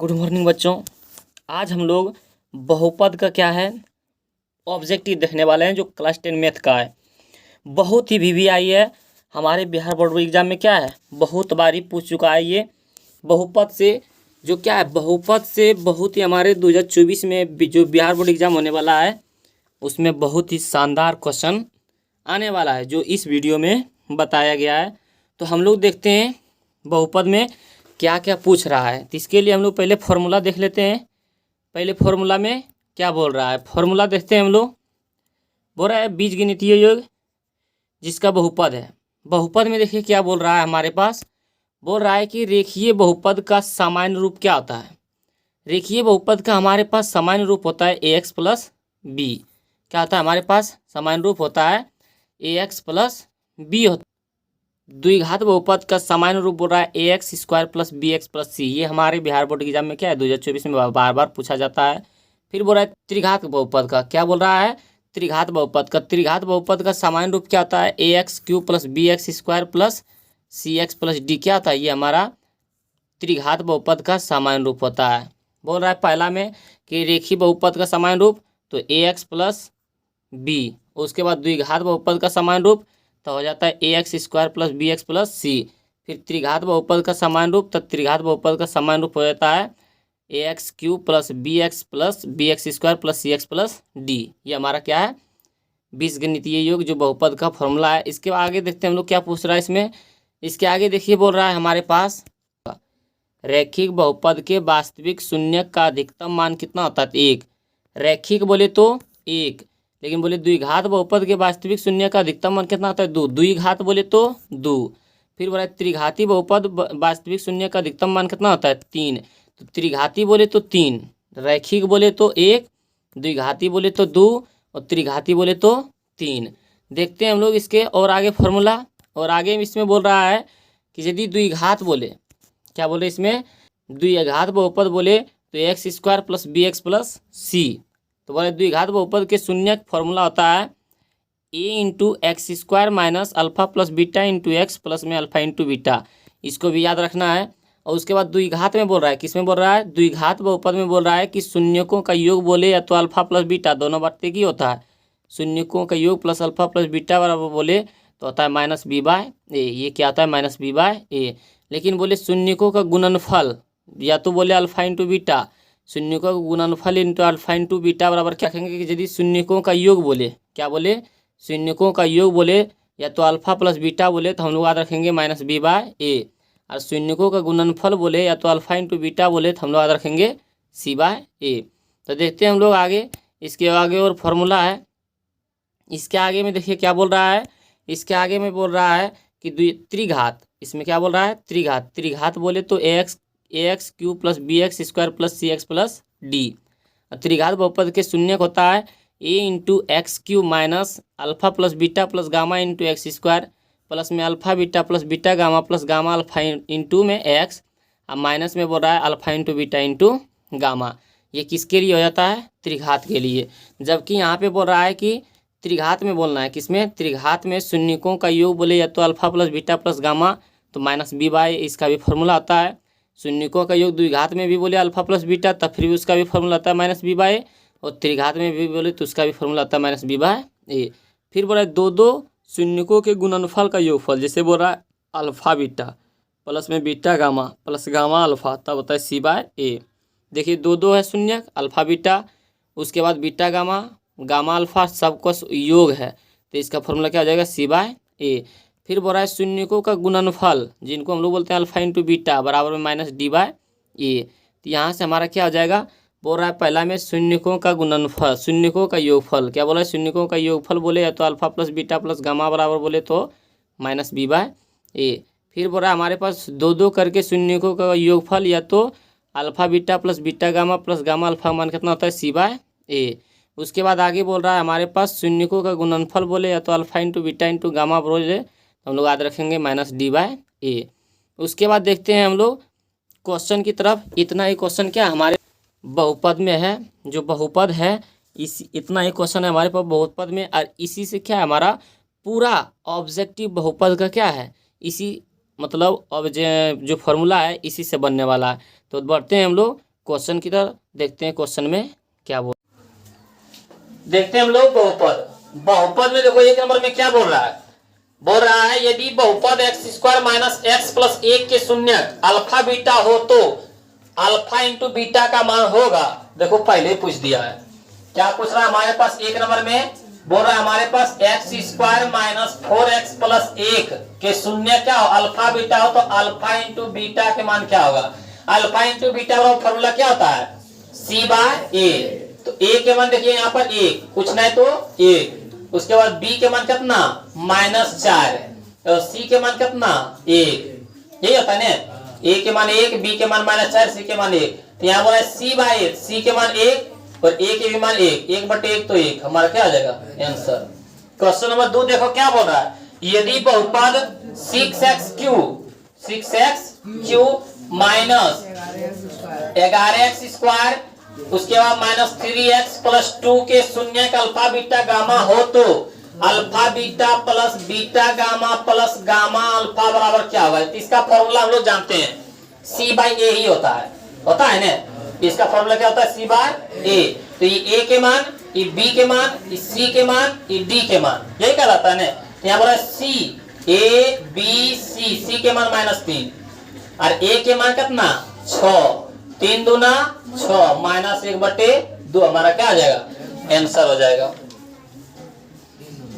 Good morning बच्चों। आज हम लोग बहुपद का क्या है ऑब्जेक्टिव देखने वाले हैं जो क्लास 10 मैथ का है। बहुत ही वीवीआई है। हमारे बिहार बोर्ड एग्जाम में क्या है बहुत बारी पूछ चुका है ये बहुपद से जो क्या है बहुपद से बहुत ही हमारे 2024 में जो बिहार बोर्ड एग्जाम होने वाला है उसमें बहुत ही शानदार क्वेश्चन आने वाला है जो इस वीडियो में बताया गया है। तो हम लोग देखते हैं बहुपद में क्या क्या पूछ रहा है। तो इसके लिए हम लोग पहले फॉर्मूला देख लेते हैं। पहले फॉर्मूला में क्या बोल रहा है फॉर्मूला देखते हैं हम लोग। बोल रहा है बीजगणितीय योग जिसका बहुपद है। बहुपद में देखिए क्या बोल रहा है हमारे पास। बोल रहा है कि रेखीय बहुपद का सामान्य रूप क्या होता है। रेखीय बहुपद का हमारे पास सामान्य रूप होता है ax प्लस बी। क्या होता है हमारे पास सामान्य रूप होता है ax प्लस बी होता है। द्विघात बहुपद का सामान्य रूप बोल रहा है ax square plus b x plus c. ये हमारे बिहार बोर्ड एग्जाम में क्या है 2024 में बार बार पूछा जाता है। फिर बोल रहा है त्रिघात बहुपद का क्या बोल रहा है त्रिघात बहुपद का सामान्य रूप क्या होता है ax cube plus b x square plus c x plus d. क्या होता है ये हमारा त्रिघात बहुपद का सामान्य रूप होता है। बोल रहा है पहला में कि रेखीय बहुपद का सामान्य रूप तो ax प्लस बी। उसके बाद द्विघात बहुपद का सामान्य रूप तो हो जाता है ax square plus b x plus c. फिर त्रिघात बहुपद का सामान्य रूप तो त्रिघात बहुपद का सामान्य रूप हो जाता है ax cube plus b x square plus c x plus d. ये हमारा क्या है बीजगणितीय योग जो बहुपद का फॉर्मूला है। इसके आगे देखते हैं हम लोग क्या पूछ रहा है इसमें। इसके आगे देखिए बोल रहा है हमारे पास रैखिक बहुपद के वास्तविक शून्य का अधिकतम मान कितना होता है एक। रैखिक बोले तो एक लेकिन बोले द्विघात बहुपद के वास्तविक शून्य का अधिकतम मान कितना होता है दो। द्विघात बोले तो दो। फिर बोला त्रिघाती बहुपद वास्तविक शून्य का अधिकतम मान कितना होता है तीन। तो त्रिघाती बोले तो तीन, रैखिक बोले तो एक, द्विघाती बोले तो दो और त्रिघाती बोले तो तीन। देखते हैं हम लोग इसके और आगे फॉर्मूला। और आगे इसमें बोल रहा है कि यदि द्विघात बोले क्या बोले इसमें द्विघात बहुपद बोले तो x square plus b x plus c. तो बोले द्विघात बहुपद के शून्य फॉर्मूला होता है a into x square minus alpha plus beta into x plus में अल्फा इंटू बीटा। इसको भी याद रखना है। और उसके बाद द्विघात में बोल रहा है किसमें बोल रहा है द्विघात बहुपद में बोल रहा है कि शून्यकों का योग बोले या तो अल्फा प्लस बीटा दोनों बात एक ही होता है। शून्यकों का योग प्लस अल्फा प्लस बीटा बराबर बोले तो होता है माइनस बी बाय ए। ये क्या आता है माइनस बी बाय ए। लेकिन बोले शून्यकों का गुणनफल या तो बोले अल्फा इंटू बीटा शून्यकों का गुणनफल इंटू अल्फा इंटू बीटा बराबर क्या कहेंगे कि यदि शून्यकों का योग बोले क्या बोले शून्यकों का योग बोले या तो अल्फा प्लस बीटा बोले तो हम लोग याद रखेंगे माइनस बी बाय ए। और शून्यकों का गुणनफल बोले या तो अल्फा इंटू बीटा बोले तो हम लोग याद रखेंगे सी बाय ए। तो देखते हैं हम लोग आगे इसके आगे और फॉर्मूला है। इसके आगे में देखिए क्या बोल रहा है। इसके आगे में बोल रहा है कि त्रिघात इसमें क्या बोल रहा है त्रिघात बोले तो x cube plus b x square plus c x plus d. त्रिघात बहुपद के शून्य होता है a into x cube minus alpha plus beta plus gamma into x square plus में alpha beta plus beta gamma plus gamma alpha into में x. अब minus में बोल रहा है alpha into beta into gamma. ये किसके लिए हो जाता है त्रिघात के लिए। जबकि यहाँ पे बोल रहा है कि त्रिघात में बोलना है किसमें त्रिघात में शून्यकों का योग बोले या तो alpha plus beta plus gamma तो माइनस बी बाय इसका भी फॉर्मूला आता है। शून्यकों का योग द्विघात में भी बोले अल्फा प्लस बीटा तब फिर भी उसका भी फॉर्मूला आता है माइनस बी बाय। और त्रिघात में भी बोले तो उसका भी फॉर्मूला आता है माइनस बी बाय ए। फिर बोला दो दो शून्यकों के गुणनफल का योगफल जैसे बोल रहा है अल्फा बीटा प्लस में beta gamma plus gamma alpha तब होता है सी बाय ए। देखिए दो दो है शून्य अल्फा बीटा उसके बाद बीटा गामा गामा अल्फा सबका योग है तो इसका फॉर्मूला क्या हो जाएगा सी बाय ए। फिर बोल रहा है शून्यकों का गुणनफल जिनको हम लोग बोलते हैं अल्फा इंटू बीटा बराबर में माइनस डी बाय ए। तो यहाँ से हमारा क्या हो जाएगा बोल रहा है पहला में शून्यकों का गुणनफल शून्यकों का योगफल क्या बोला है शून्यकों का योगफल बोले या तो alpha plus beta plus gamma बराबर बोले तो माइनस बी बाय ए। फिर बोल रहा है हमारे पास दो दो करके शून्यकों का योगफल या तो alpha beta plus beta gamma plus gamma alpha मान कितना होता है सी बाय ए। उसके बाद आगे बोल रहा है हमारे पास शून्यकों का गुणनफल बोले या तो alpha into beta into gamma बोले तो हम लोग याद रखेंगे माइनस डी बाय ए। उसके बाद देखते हैं हम लोग क्वेश्चन की तरफ। इतना ही क्वेश्चन क्या हमारे बहुपद में है जो बहुपद है इस इतना ही क्वेश्चन है हमारे पास बहुपद में। और इसी से क्या है हमारा पूरा ऑब्जेक्टिव बहुपद का क्या है इसी मतलब अब जो फॉर्मूला है इसी से बनने वाला है। तो बढ़ते हैं हम लोग क्वेश्चन की तरफ देखते हैं, क्वेश्चन में क्या बोल, देखते हैं हम लोग बहुपद। बहुपद में देखो एक नंबर में क्या बोल रहा है, बोल रहा है यदि बहुपद x square minus x plus एक के शून्यक अल्फा बीटा हो तो अल्फा इंटू बीटा का मान होगा। देखो पहले ही पूछ दिया है, क्या पूछ रहा है हमारे पास एक नंबर में, बोल रहा है हमारे पास x square minus 4x plus एक के शून्य क्या हो, अल्फा बीटा हो तो अल्फा इंटू बीटा के मान क्या होगा। अल्फा इंटू बीटा का फॉर्मूला क्या होता है, सी बाय ए। तो ए के मान देखिए यहाँ पर एक, कुछ नहीं तो एक, उसके बाद बी के मान कितना -4, तो सी के मान कितना एक, यही होता है ना, ए के मान एक, बी के मान -4, सी के मान एक। तो यहाँ बोला सी बाय एक, सी के मान एक और ए के भी मान एक, 1/1 तो एक, हमारा क्या आ जाएगा आंसर। क्वेश्चन नंबर 2 देखो क्या बोल रहा है, यदि बहुपद 6x³ माइनस 11x स्क्वायर उसके बाद -3x प्लस 2 के शून्य का अल्फा बीटा गामा हो तो alpha beta plus beta gamma plus gamma alpha बराबर क्या होगा। तो इसका फॉर्मूला हम लोग जानते हैं, सी बाई ए ही होता है ना। इसका फॉर्मूला क्या होता है, सी बाय ए। तो ये ए के मान, ये बी के मान, ये सी के मान, ये डी के मान, यही कहलाता है ना। यहाँ बोला सी ए बी सी, सी के मान -3 और ए के मान कितना 6, 3 दूना 6 -1/2 हमारा क्या आ जाएगा आंसर हो जाएगा।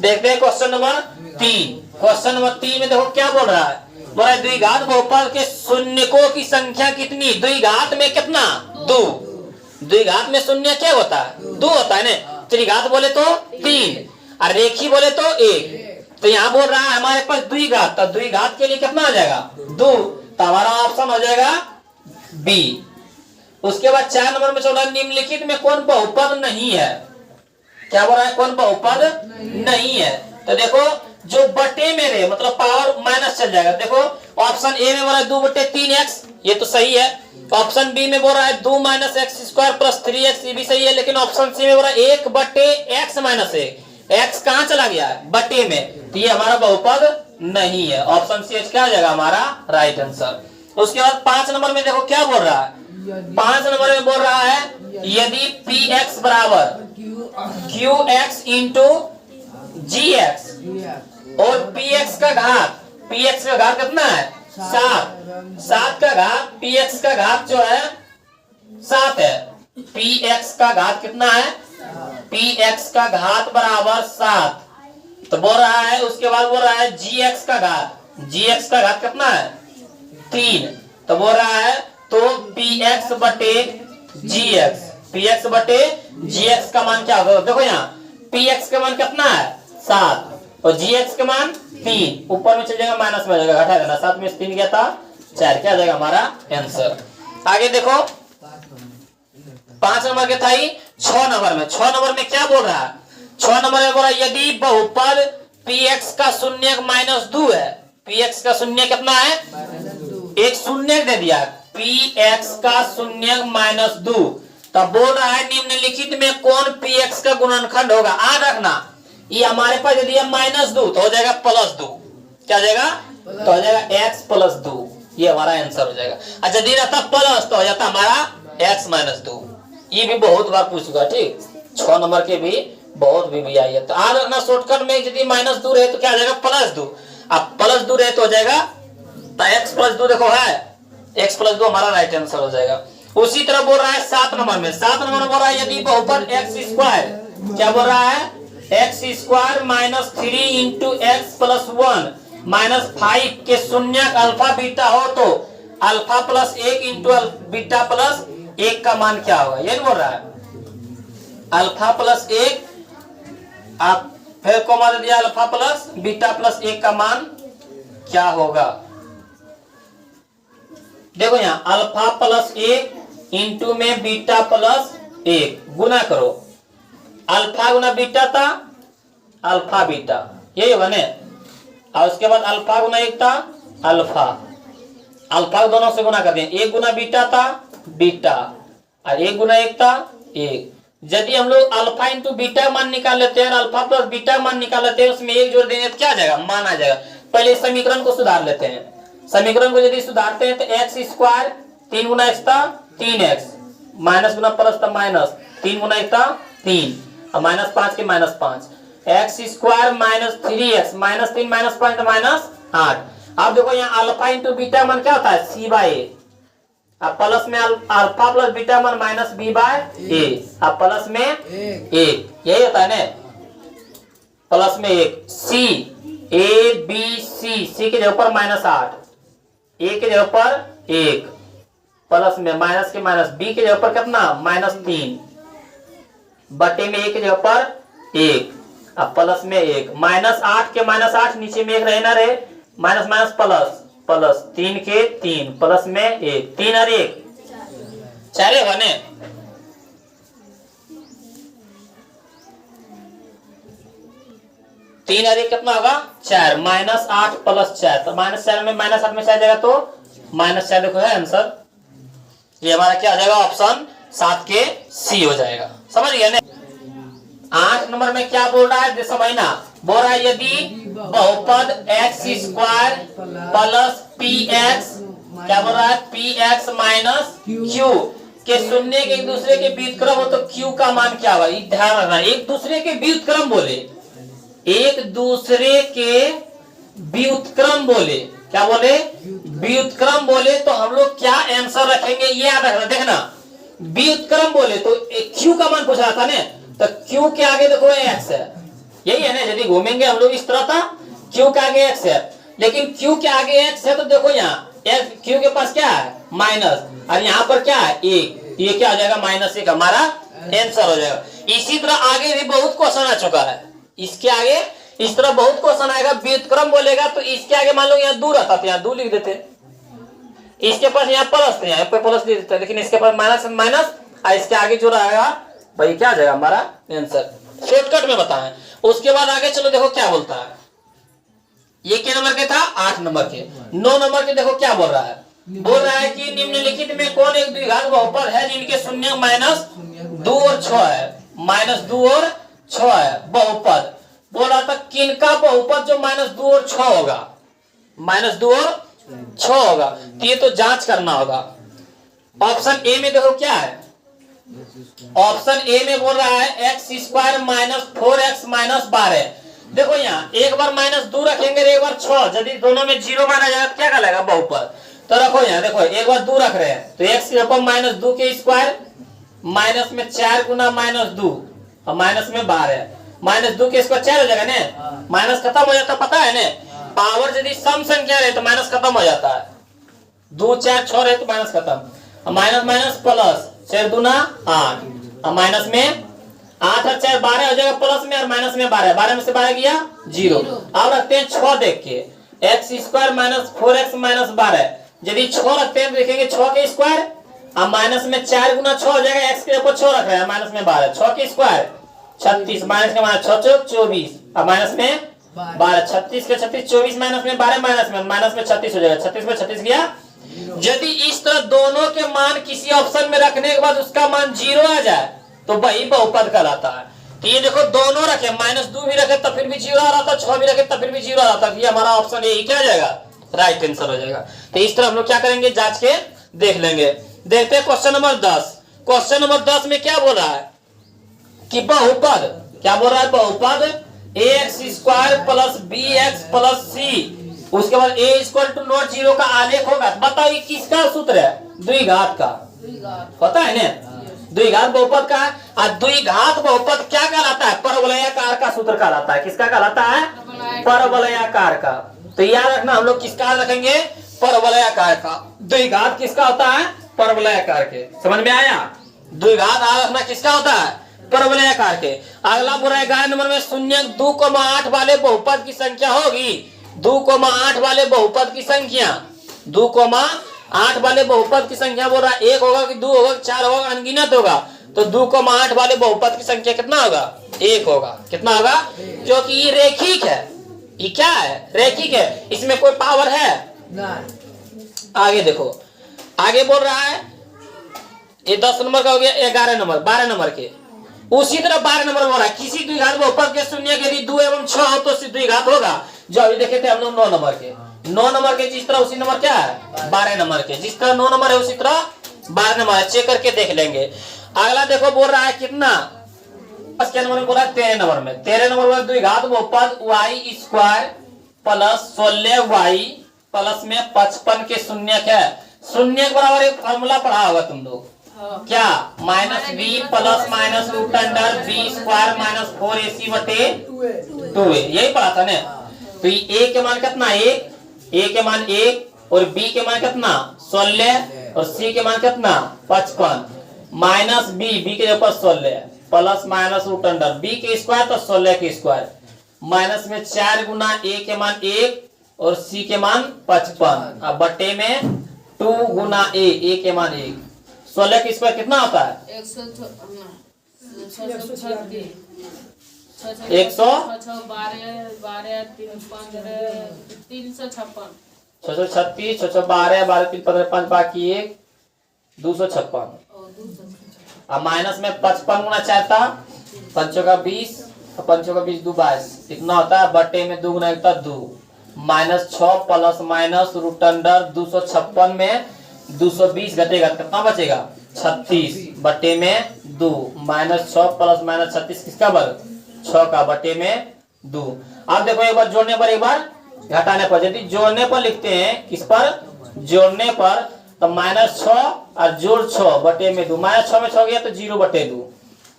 देखते हैं क्वेश्चन नंबर 3। क्वेश्चन नंबर 3 में देखो क्या बोल रहा है, बोला है द्विघात बहुपद के शून्यकों की संख्या कितनी। द्विघात में कितना 2, द्विघात में शून्य क्या होता है 2 होता है ना। त्रिघात बोले तो 3 और रेखी बोले तो 1। तो यहाँ बोल रहा है हमारे पास द्विघात, तो द्विघात के लिए कितना आ जाएगा 2, तो हमारा ऑप्शन हो जाएगा बी। उसके बाद 4 नंबर में चल रहा है निम्नलिखित में कौन बहुपद नहीं है। क्या बोल रहा है, कौन बहुपद नहीं है। तो देखो जो बटे में रहे मतलब पावर माइनस चल जाएगा। देखो ऑप्शन ए में बोला है 2/3x, ये तो सही है। ऑप्शन बी में बोल रहा है 2 - x² प्लस 3x, ये भी सही है। लेकिन ऑप्शन सी में बोल रहा है 1/x - 1, x कहाँ चला गया है बटे में, तो ये हमारा बहुपद नहीं है। ऑप्शन सी क्या आ जाएगा हमारा राइट आंसर। उसके बाद 5 नंबर में देखो क्या बोल रहा है, 5 नंबर में बोल रहा है यदि px बराबर qx इंटू gx और px का घात कितना है 7 का घात px का घात जो है 7 है। px का घात कितना है, px का घात बराबर 7। तो बोल रहा है उसके बाद बोल रहा है gx का घात कितना है 3। तो बोल रहा है तो px बटे gx का मान क्या होगा। देखो यहाँ px का मान कितना है 7 और gx का मान 3, ऊपर में चल जाएगा माइनस में जाएगा, घटा देना, 7 में 3 गया था 4, क्या जाएगा हमारा आंसर। आगे देखो 5 नंबर के था ही 6 नंबर में क्या बोल रहा है, 6 नंबर में बोल रहा है यदि बहुपद px का शून्य -2 है, px का शून्य कितना है, एक शून्य दे दिया, px का शून्य -2, तब बोल रहा है निम्नलिखित में कौन px का गुणनखंड होगा। याद रखना ये हमारे पास यदि है -2 तो हो जाएगा +2, क्या हो जाएगा तो हो जाएगा x + 2, ये हमारा आंसर हो जाएगा। अच्छा यदि रहता प्लस तो हो जाता हमारा x - 2। ये भी बहुत बार पूछ चुका, ठीक 6 नंबर के भी बहुत भी आई है। तो याद रखना शॉर्टकट में यदि -2 रहे तो क्या हो जाएगा +2, अब +2 रहे तो हो जाएगा तो x + 2 देखो है x + 2 हमारा राइट आंसर हो जाएगा। उसी तरह बोल रहा है 7 नंबर में बोल रहा है यदि बहुपद x², क्या बोल रहा है x² -3 × x + 1 -5 के शून्य अल्फा बीटा हो तो अल्फा + 1 × बीटा + 1 का मान क्या होगा। ये बोल रहा है अल्फा + 1 आप फिर कॉमा दे दिया अल्फा + बीटा + 1 का मान क्या होगा। देखो यहाँ अल्फा + 1 इंटू में बीटा + 1 गुना करो, अल्फा गुना बीटा था अल्फा बीटा, यही होगा ना। और उसके बाद अल्फा गुना 1 था अल्फा दोनों से गुना कर दिए, 1 गुना बीटा था बीटा और 1 गुना 1 था 1। यदि हम लोग अल्फा इंटू बीटा मान निकाल लेते हैं और अल्फा प्लस बीटा मान निकाल लेते हैं, उसमें 1 जोड़ देंगे तो क्या आ जाएगा मान आ जाएगा। पहले समीकरण को सुधार लेते हैं, समीकरण को यदि सुधारते हैं तो x² 3 गुना x था 3x माइनस गुना प्लस था माइनस, 3 गुना 1 था 3 और माइनस 5 के minus 5, x square minus 3x minus 3 minus 5 तो माइनस 8। अब देखो यहाँ अल्फा इंटू बीटा मन क्या होता है c बाय ए, अब प्लस में अल्फा प्लस बीटा मन माइनस बी बाय ए, अब प्लस में 1 यही होता है ना, प्लस में 1 सी ए बी सी के जगह पर माइनस 8, ए के जगह पर 1 प्लस में माइनस के माइनस, बी के जगह पर कितना माइनस 3 बटे में ए के जगह पर 1, अब प्लस में 1 माइनस 8 के माइनस 8 नीचे में 1 रहे ना रहे, माइनस माइनस प्लस प्लस 3 के 3 प्लस में 1, 3 और 1 चलेगा ने। तीन और 1 कितना होगा 4, माइनस 8 प्लस 4, तो माइनस 4 में माइनस 8 में 4 जाएगा तो माइनस 4, देखो है आंसर, ये हमारा क्या आ जाएगा ऑप्शन 7 के सी हो जाएगा। समझ गया ना। 8 नंबर में क्या बोल रहा है समझना, बोल रहा है यदि बहुपद x square plus P x, क्या बोल रहा है पी एक्स माइनस क्यू के शून्य के एक दूसरे के व्युत्क्रम हो तो क्यू का मान क्या होगा, ध्यान रखना, एक दूसरे के व्युत्क्रम बोले, एक दूसरे के व्युत्क्रम बोले, क्या बोले व्युत्क्रम बोले तो हम लोग क्या आंसर रखेंगे ये याद रखना। देखना व्युत्क्रम बोले तो क्यू का मान पूछ रहा था ना, तो क्यू के आगे देखो एक्स है, यही है ना, यदि घूमेंगे हम लोग इस तरह था, क्यू के आगे एक्स है, लेकिन क्यू के आगे एक्स है तो देखो यहाँ क्यू के पास क्या है माइनस, और यहाँ पर क्या है 1, ये क्या हो जाएगा माइनस 1 हमारा आंसर हो जाएगा। इसी तरह आगे भी बहुत क्वेश्चन आ चुका है, इसके आगे इस तरह बहुत क्वेश्चन आएगा, व्युत्क्रम बोलेगा तो इसके आगे मान लो यहाँ 2 रहता तो यहाँ 2 लिख देते, इसके पास यहाँ प्लस तो यहाँ पे प्लस लिख देते, लेकिन इसके पास माइनस माइनस, और इसके आगे जो रहेगा भाई क्या आ जाएगा हमारा आंसर, शॉर्टकट में बताएं। उसके बाद आगे चलो देखो क्या बोलता है, ये क्या नंबर के था 8 नंबर के। 9 नंबर के देखो क्या बोल रहा है, बोल रहा है कि निम्नलिखित में कौन एक द्विघात बहुपद है जिनके शून्य माइनस 2 और 6 है, माइनस 2 और 6 है बहुपद, बोल रहा था किनका बहुपद जो माइनस 2 और 6 होगा, माइनस 2 और 6 होगा, तो ये तो जांच करना होगा। ऑप्शन ए में देखो क्या है, ऑप्शन ए में बोल रहा है x square minus 4x minus 12, देखो यहाँ एक बार माइनस 2 रखेंगे एक बार 6, यदि दोनों में 0 माना जाएगा तो क्या कहलाएगा बहुपद, तो रखो यहाँ देखो एक बार 2 रख रहे हैं तो एक्स के ऊपर माइनस 2 के स्क्वायर माइनस में 4 गुना माइनस 2 और माइनस में 12, माइनस 2 के स्क्वायर 4 हो जाएगा ना, माइनस खत्म हो जाता पता है ना, पावर यदि सम संख्या रहे तो माइनस खत्म हो जाता है, 2 4 6 रहे तो माइनस खत्म, माइनस माइनस प्लस 4 दूना 8 और माइनस में 8 और 4 12 हो जाएगा प्लस में, और माइनस में 12, 12 में से 12 गया 0। अब रखते हैं 6 देख के, x square minus 4x minus 12, यदि 6 रखते हैं तो देखेंगे 6 के स्क्वायर और माइनस में 4 गुना 6 हो जाएगा, एक्स के ऊपर 6 रख रहे हैं माइनस में 12, 6 के स्क्वायर 36 माइनस के माइनस 6 चौक 24 और माइनस में 12, 36 के 36 24 माइनस में 12 माइनस में 36 हो जाएगा, 36 में 36 गया। यदि इस तरह दोनों के मान किसी ऑप्शन में रखने के बाद उसका मान 0 आ जाए तो वही बहुपद कहलाता है। तो ये देखो दोनों रखे, माइनस 2 भी रखे तब फिर भी 0 आ रहा था, 6 भी रखे तब फिर भी 0 आ रहा था, ये हमारा ऑप्शन ए क्या आ जाएगा राइट आंसर हो जाएगा। तो इस तरह हम लोग क्या करेंगे जांच के देख लेंगे। देखते हैं क्वेश्चन नंबर 10। क्वेश्चन नंबर 10 में क्या बोल रहा है कि बहुपद, क्या बोल रहा है बहुपद ax square plus bx plus c, उसके बाद a इक्वल टू नॉट 0 का आलेख होगा। बताओ ये किसका सूत्र है, द्विघात का, पता है ना द्विघात बहुपद का। और द्विघात बहुपद क्या कहलाता है, परवलयाकार का सूत्र कहलाता है। किसका कहलाता है, परवलयाकार का। तो याद रखना हम लोग किसका रखेंगे, परवलयाकार का। द्विघात किसका होता है, परवलयाकार के। समझ में आया, द्विघात याद रखना किसका होता है, परवलयाकार के। अगला बुरा 11 नंबर में शून्य 2,8 वाले बहुपद की संख्या होगी। 2,8 वाले बहुपद की संख्या, 2,8 वाले बहुपद की संख्या बोल रहा है 1 होगा कि 2 होगा कि 4 होगा, अनगिनत होगा। तो 2,8 वाले बहुपद की संख्या कितना होगा, 1 होगा। कितना होगा, क्योंकि ये रेखिक है। ये क्या है, रेखिक है, इसमें कोई पावर है आगे देखो, आगे बोल रहा है ये 10 नंबर का हो गया, 11 नंबर 12 नंबर के। उसी तरह 12 नंबर बोल रहा है किसी द्विघात बहुपद के शून्य के यदि 2 एवं 6 हो तो द्विघात होगा। जो अभी देखे थे हम लोग 9 नंबर के, 9 नंबर के जिस तरह उसी नंबर क्या है 12 नंबर के, जिस तरह 9 नंबर है उसी तरह 12 नंबर है, चेक करके देख लेंगे। अगला देखो बोल रहा है कितना, क्या नंबर में बोला, 13 नंबर में। 13 नंबर में द्विघात बहुपद y square plus 16y plus में 55 के शून्यक है। शून्य के बराबर एक फॉर्मूला पढ़ा होगा तुम लोग, क्या, minus b plus minus root under b square minus 4ac बटे 2a, यही पढ़ा था ना। तो ए के मान कितना, एक, ए के मान 1 और बी के मान कितना 16 और सी के मान कितना 55, माइनस बी के ऊपर 16 plus minus root under b के स्क्वायर तो 16 के स्क्वायर माइनस में 4 गुना ए के मान 1 और सी के मान 55, अब बटे में 2 गुना ए के मान 1, 16 के स्क्वायर कितना होता है 636, 612, 12 3 15 5 बाकी 1 256, अब माइनस में 55 गुना 4 था, 5 का 20 और 5 का 20 2 22, कितना होता है बटे में 2 गुना 1 2, minus 6 plus minus root under 256 में 220 घटेगा कितना बचेगा 36 बटे में 2, माइनस 6 प्लस माइनस 36 किसका वर्ग 6 का बटे में 2। अब देखो एक बार जोड़ने पर एक बार घटाने पर, यदि जोड़ने पर लिखते हैं किस पर, जोड़ने पर, तो माइनस 6 और जोड़ 6 बटे में 2, माइनस 6 में 6 गया तो 0 बटे 2।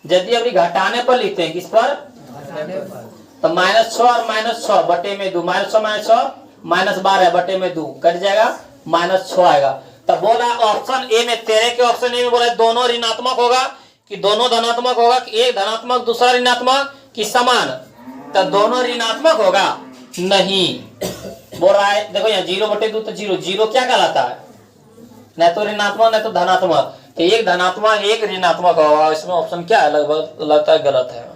यदि अभी घटाने पर लिखते हैं किस पर, तो माइनस 6 और माइनस 6 बटे में 2, माइनस 6 माइनस 6 माइनस 12 बटे में 2 कट जाएगा, माइनस 6 आएगा। तब बोला ऑप्शन ए में, तेरे के ऑप्शन ए में बोला दोनों ऋणात्मक होगा कि दोनों धनात्मक होगा कि एक धनात्मक दूसरा ऋणात्मक कि समान, तो दोनों ऋणात्मक होगा नहीं बोल रहा है। देखो यहाँ 0 बटे 2 तो 0, 0 क्या कहलाता है, न तो ऋणात्मक न तो धनात्मक, तो एक धनात्मक एक ऋणात्मक होगा। इसमें ऑप्शन क्या है, लगभग लगता है गलत है,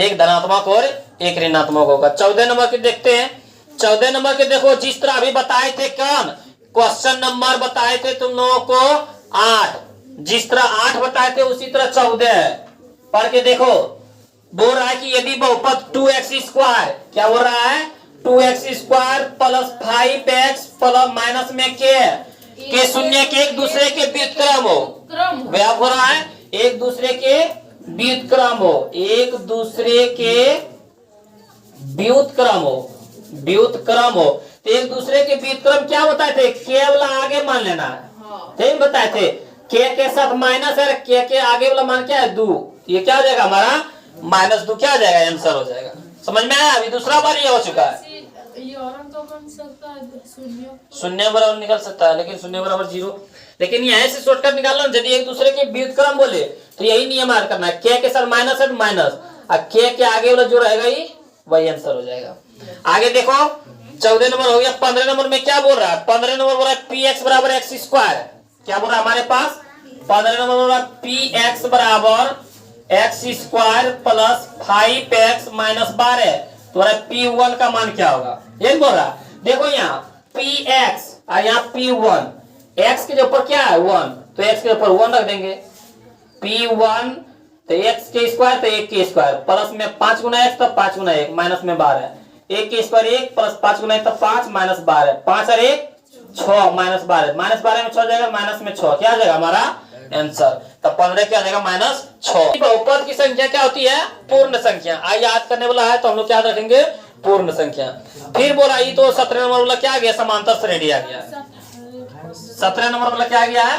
एक धनात्मक और एक ऋणात्मक होगा। 14 नंबर के देखते हैं, 14 नंबर के देखो, जिस तरह अभी बताए थे कौन, क्वेश्चन नंबर बताए थे तुम लोगों को 8, जिस तरह 8 बताए थे उसी तरह 14 है, पढ़ के देखो। बोल रहा है कि यदि बहुपद 2x स्क्वायर, क्या बोल रहा है 2x square plus 5x plus minus में के शून्य के एक दूसरे के व्युत्क्रम हो, क्या हो रहा है एक दूसरे के व्युत्क्रम हो, एक दूसरे के व्युत्क्रम हो, व्युत्क्रम हो, तो एक दूसरे के व्युत्क्रम क्या बताए थे, के वाला आगे मान लेना है, ठीक बताए थे, के साथ माइनस है, के आगे वाला मान क्या है 2, ये क्या हो जाएगा हमारा -2 क्या हो जाएगा, आंसर हो जाएगा। समझ में आया, अभी दूसरा बार ये हो चुका है, तो बन सकता है शून्य बराबर निकल सकता है, लेकिन शून्य बराबर 0, लेकिन यहाँ से शॉर्टकट निकालना, यदि एक दूसरे के व्युत्क्रम बोले तो यही नियम याद करना है, के साथ माइनस है माइनस, और के आगे वाला जो रहेगा ही वही आंसर हो जाएगा। आगे देखो 14 नंबर हो गया। 15 नंबर में क्या बोल रहा है, 15 नंबर बोल रहा है पी एक्स बराबर एक्स स्क्वायर, क्या बोल रहा है हमारे पास 15 नंबर बोल रहा है पी एक्स बराबर x square plus 5x minus 12, तो P1 का मान क्या होगा, ये बोल रहा है। देखो यहाँ Px और यहाँ P1, x के ऊपर क्या है 1, तो x के ऊपर 1 रख देंगे, P1 तो x के स्क्वायर तो 1 के स्क्वायर प्लस में 5 गुना x तो 5 गुना 1 माइनस में 12, 1 के स्क्वायर 1 प्लस 5 गुना 1 तो 5 माइनस 12, 5 और 1 6 माइनस 12, माइनस 12 में 6 जाएगा, माइनस में 6 क्या आ जाएगा हमारा आंसर, तो 15 क्या आ जाएगा -6। बहुपद की संख्या क्या होती है, पूर्ण संख्या। आज याद करने वाला है तो हम लोग क्या रखेंगे, पूर्ण संख्या। फिर बोला ये तो 17 नंबर वाला क्या आ गया, समांतर श्रेणी आ गया। 17 नंबर वाला क्या आ गया है,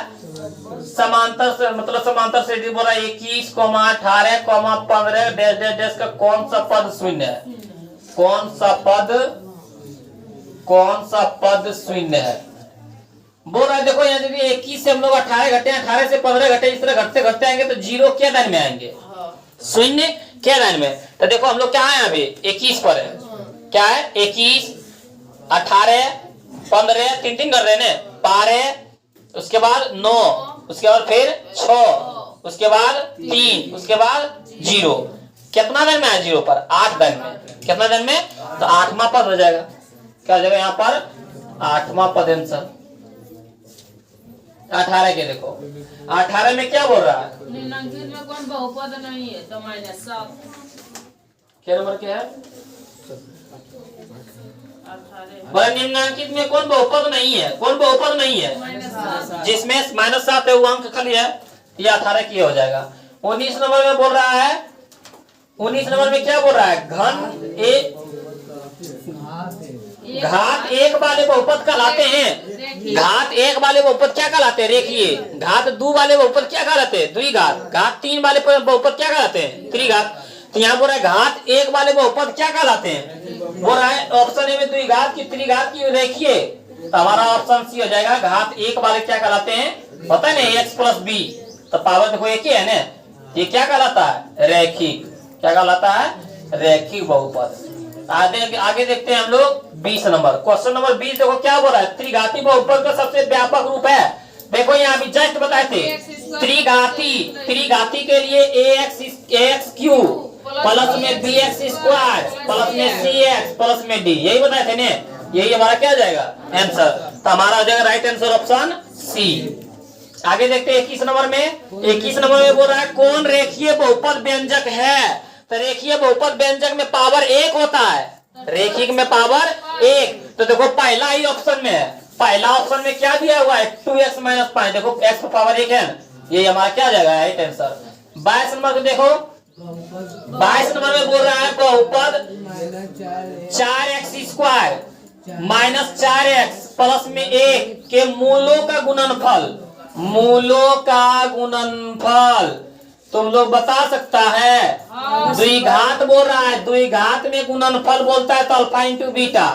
समांतर, मतलब समांतर श्रेणी बोला 21, 18, 15 डैश डैश डैश का कौन सा पद शून्य है, कौन सा पद शून्य है। बोल रहा है देखो यहाँ यदि 21 से हम लोग 18 घटे, 18 से 15 घटे, इस तरह घटते घटते आएंगे तो 0 क्या लाइन में आएंगे, शून्य क्या लाइन में। तो देखो हम लोग क्या है अभी 21 पर है, क्या है 21, 18, 15 तीन तीन कर रहे हैं 12, उसके बाद 9, उसके बाद फिर 6, उसके बाद 3, उसके बाद 0, कितना दिन में है 0 पर 8 दिन में, कितना दिन में, तो 8वां पद हो जाएगा, क्या हो जाएगा यहाँ पर 8वां पद आंसर। 18 के देखो 18 में क्या बोल रहा है, निम्नलिखित में कौन बहुपद नहीं है, तो -7 क्या नंबर क्या है, 18 बोले निम्नलिखित में कौन बहुपद नहीं है, कौन बहुपद नहीं है? जिसमें -7 है वो अंक खाली है, ये 18 की हो जाएगा। 19 नंबर में बोल रहा है, 19 नंबर में क्या बोल रहा है? घन एक घात एक वाले बहुपद कहलाते हैं। घात एक वाले बहुपद क्या कहलाते हैं? रेखीय। घात दो वाले बहुपद क्या कहलाते हैं? द्विघात। घात तीन वाले बहुपद क्या कहलाते हैं? त्रिघात। तो यहाँ बोल रहा है घात एक वाले बहुपद क्या कहलाते हैं? बोल रहा है ऑप्शन ए में द्विघात की, त्रिघात की, रेखीय। तो हमारा ऑप्शन सी हो जाएगा। घात एक वाले क्या कहलाते हैं? पता है ना, x + b। तो पावर देखो एक ही है ना, ये क्या कहलाता है? रैखिक। क्या कहलाता है? रैखिक बहुपद। आगे देखते हैं हम लोग 20 नंबर। क्वेश्चन नंबर 20 देखो क्या बोल रहा है? त्रिघाती बहुपद का सबसे व्यापक रूप है। देखो यहाँ अभी जस्ट बताए थे, त्रिघाती के लिए ax³ प्लस में bx² प्लस में cx प्लस में d, यही बताए थे ने। यही हमारा क्या जाएगा? आंसर। तो हमारा हो जाएगा राइट आंसर ऑप्शन सी। आगे देखते हैं 21 नंबर में। 21 नंबर में बोल रहा है कौन रेखीय बहुपद व्यंजक है? तो रेखीय बहुपद व्यंजक में पावर 1 होता है, रेखिक में पावर 1। तो देखो पहला ही ऑप्शन में है, पहला ऑप्शन में क्या दिया हुआ है? 2x - 5। देखो x पर पावर 1 है, ये हमारा क्या जाएगा? Right answer. 22 नंबर को देखो, 22 नंबर में बोल रहा है बहुपद 4x² -4x प्लस में 1 के मूलों का गुणनफल। मूलों का गुणनफल तुम लोग बता सकता है? द्विघात बोल रहा है, द्विघात में गुणनफल बोलता है तो अल्फा इंटू बीटा,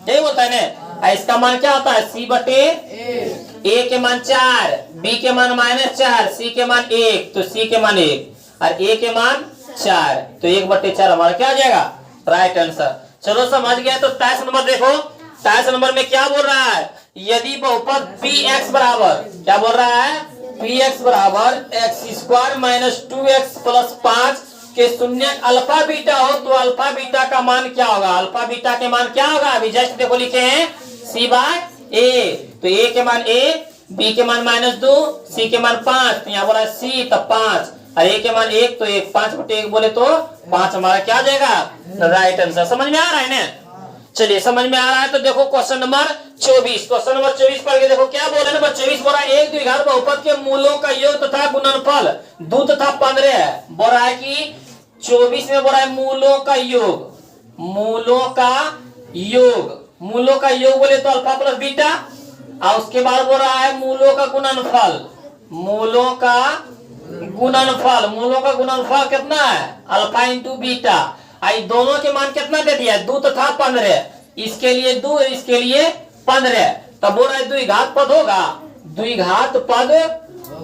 यही बोलता है ना। इसका मान क्या होता है? c/a के मान 4, b के मान -4, c के मान 1, तो c के मान 1 और a के मान 4, तो 1/4 हमारा क्या आ जाएगा? Right answer. चलो समझ गया। तो 23 नंबर देखो, 23 नंबर में क्या बोल रहा है? यदि बहुपद px बराबर, क्या बोल रहा है? px बराबर x² - 2x + 5 के शून्य अल्फा बीटा हो तो अल्फा बीटा का मान क्या होगा? अल्फा बीटा के मान क्या होगा? अभी जस्ट देखो लिखे हैं c/a। तो a के मान a, b के मान -2, c के मान 5, तो यहाँ बोला c, तब 5 और a के मान 1, तो 1 5/1 बोले तो 5 हमारा क्या आ जाएगा? Right answer. समझ में आ रहा है ना? चलिए समझ में आ रहा है तो देखो क्वेश्चन नंबर 24। क्वेश्चन नंबर 24 पढ़ के देखो क्या बोल रहे हैं। नंबर 24 बोल रहा है एक द्विघात बहुपद के मूलों का योग तथा गुणनफल 2 तथा 15 है। बोल रहा है कि 24 में बोल रहा है मूलों का योग, मूलों का योग, मूलों का योग बोले तो अल्फा प्लस बीटा, और उसके बाद बोल रहा है मूलों का गुणनफल। मूलों का गुणनफल, मूलों का गुणनफल कितना है? Alpha into beta. आई दोनों के मान कितना दे दिया है? 2 तथा 15। इसके लिए 2, इसके लिए 15। तब बोल रहा है द्विघात पद होगा, द्विघात पद।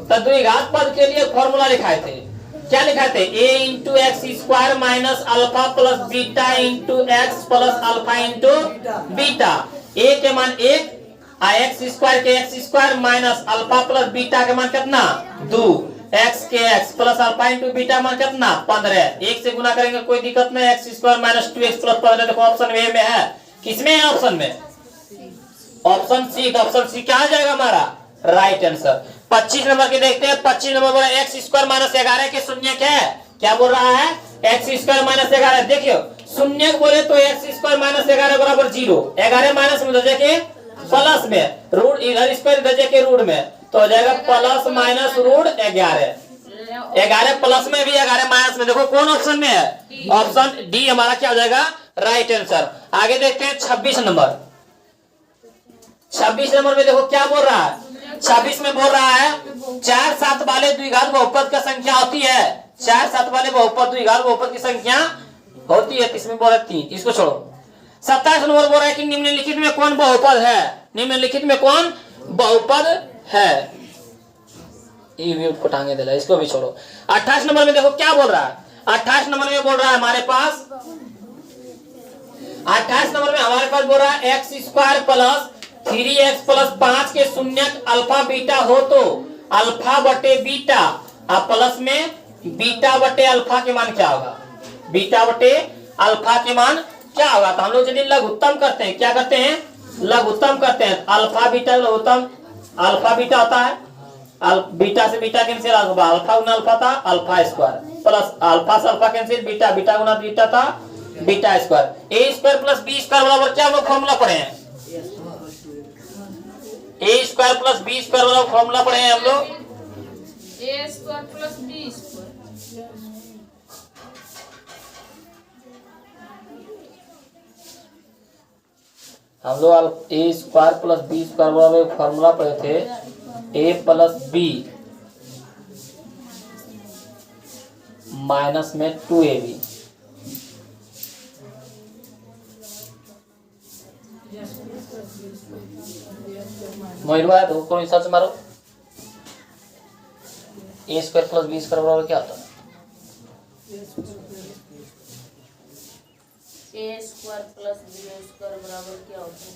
तो द्विघात पद के लिए फॉर्मूला लिखाए थे, क्या लिखाए थे? a × x² - alpha plus beta × x plus alpha into beta. a के मान 1, x² के x² minus alpha plus beta के मान कितना? 2, x के x plus alpha into beta मान कितना? 15। 1 से गुना करेंगे कोई दिक्कत नहीं, x² - 2x प्लस 15। देखो ऑप्शन ए में है, किसमें है? ऑप्शन में, ऑप्शन सी। तो ऑप्शन सी क्या आ जाएगा हमारा? Right answer. 25 नंबर के देखते हैं। 25 नंबर बोला x² - 11 के शून्य क्या है? क्या बोल रहा है? x² - 11। देखियो शून्य बोले तो x² - 11 बराबर 0। 11 माइनस में देखिए प्लस में, रूट इधर स्क्वायर इधर जाके रूट में, तो हो जाएगा प्लस माइनस रूट 11। 11 प्लस में भी 11 माइनस में, देखो कौन ऑप्शन में है? ऑप्शन डी हमारा क्या हो जाएगा? Right answer. आगे देखते हैं 26 नंबर। 26 नंबर में देखो क्या बोल रहा है? 26 में बोल रहा है 4 7 वाले द्विघात बहुपद का संख्या होती है। 4 7 वाले बहुपद द्विघात बहुपद की संख्या होती है। इसमें बोल रहा है 3, इसको छोड़ो। 27 नंबर बोल रहा है कि निम्नलिखित में कौन बहुपद है? निम्नलिखित में कौन बहुपद है? को टांगे दिला, इसको भी छोड़ो। 28 नंबर में देखो क्या बोल रहा है? 28 नंबर में बोल रहा है हमारे पास, 28 नंबर में हमारे पास बोल रहा है x² प्लस 3x प्लस 5 के शून्य अल्फा बीटा हो तो अल्फा बटे बीटा और प्लस में बीटा बटे अल्फा के मान क्या होगा? बीटा बटे अल्फा के मान क्या होगा? तो हम लोग यदि लघुत्तम करते हैं, क्या करते हैं? लघुत्तम करते हैं। अल्फा बीटा लघुत्तम, अल्फा बीटा होता है, बीटा से बीटा कैंसिल, अल्फा गुना अल्फा था अल्फा स्क्वायर, प्लस अल्फा से अल्फा कैंसिल, बीटा बीटा गुना बीटा था बीटा स्क्वायर। ए स्क्वायर प्लस बी स्क्वायर बराबर क्या हम लोग फॉर्मूला पढ़े हैं? ए स्क्वायर प्लस बी स्क्वायर बराबर फॉर्मूला पढ़े हैं हम लोग ए स्क्वायर प्लस बी स्क्वायर। हम लोग ए स्क्वायर प्लस बी स्क्वायर बराबर एक फॉर्मूला पढ़े थे, ए प्लस बी माइनस में 2ab। मोहिलवा है तो कोई सर्च मारो, ए स्क्वायर प्लस बी स्क्वायर बराबर क्या होता है? ए स्क्वायर प्लस बी स्क्वायर बराबर क्या होता है?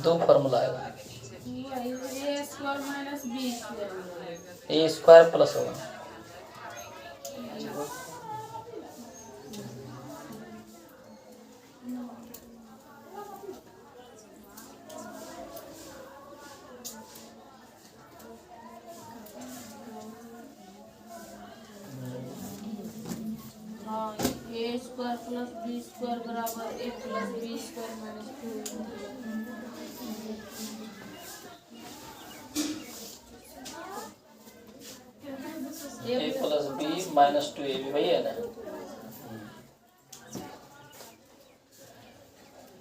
दो फॉर्मूला आएगा, ए स्क्वायर माइनस बी स्क्वायर। ए स्क्वायर प्लस होगा हाँ, ए स्क्वायर प्लस बी स्क्वायर बराबर ए प्लस बी स्क्वायर माइनस 2। ए प्लस बी माइनस 2ab वही है ना।